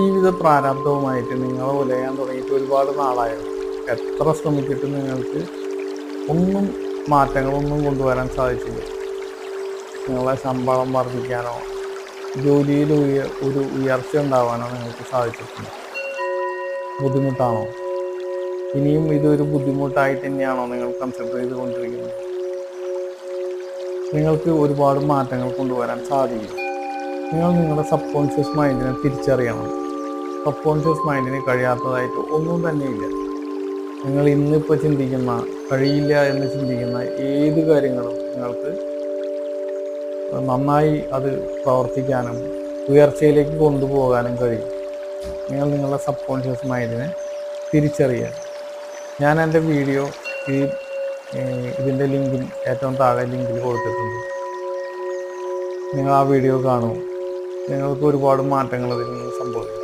ജീവിത പ്രാരാബ്ധവുമായിട്ട് നിങ്ങൾ ഉലയാൻ തുടങ്ങിയിട്ട് ഒരുപാട് നാളായോ? എത്ര ശ്രമിച്ചിട്ടും നിങ്ങൾക്ക് ഒന്നും മാറ്റങ്ങളൊന്നും കൊണ്ടുവരാൻ സാധിച്ചില്ല. നിങ്ങളെ ശമ്പളം വർദ്ധിക്കാനോ ജോലിയിൽ ഒരു ഉയർച്ച ഉണ്ടാവാനോ നിങ്ങൾക്ക് സാധിച്ചിട്ടില്ല. ബുദ്ധിമുട്ടാണോ? ഇനിയും ഇതൊരു ബുദ്ധിമുട്ടായിട്ട് തന്നെയാണോ നിങ്ങൾ കൺസിഡർ ചെയ്തുകൊണ്ടിരിക്കുന്നത്? നിങ്ങൾക്ക് ഒരുപാട് മാറ്റങ്ങൾ കൊണ്ടുവരാൻ സാധിക്കും. നിങ്ങൾ നിങ്ങളുടെ സബ് കോൺഷ്യസ് മൈൻഡിനെ തിരിച്ചറിയണം. സബ് കോൺഷ്യസ് മൈൻഡിന് കഴിയാത്തതായിട്ട് ഒന്നും തന്നെയില്ല. നിങ്ങൾ ഇന്നിപ്പോൾ ചിന്തിക്കുന്ന, കഴിയില്ല എന്ന് ചിന്തിക്കുന്ന ഏത് കാര്യങ്ങളും നിങ്ങൾക്ക് നന്നായി അത് പ്രവർത്തിക്കാനും ഉയർച്ചയിലേക്ക് കൊണ്ടുപോകാനും കഴിയും. നിങ്ങൾ നിങ്ങളുടെ സബ് കോൺഷ്യസ് മൈൻഡിനെ തിരിച്ചറിയുക. ഞാൻ എൻ്റെ വീഡിയോ ഇതിൻ്റെ ലിങ്കിൽ ഏറ്റവും താഴെ ലിങ്കിൽ കൊടുത്തിട്ടുണ്ട്. നിങ്ങൾ ആ വീഡിയോ കാണൂ. നിങ്ങൾക്ക് ഒരുപാട് മാറ്റങ്ങൾ ഇതിൽ നിന്ന് സംഭവിക്കും.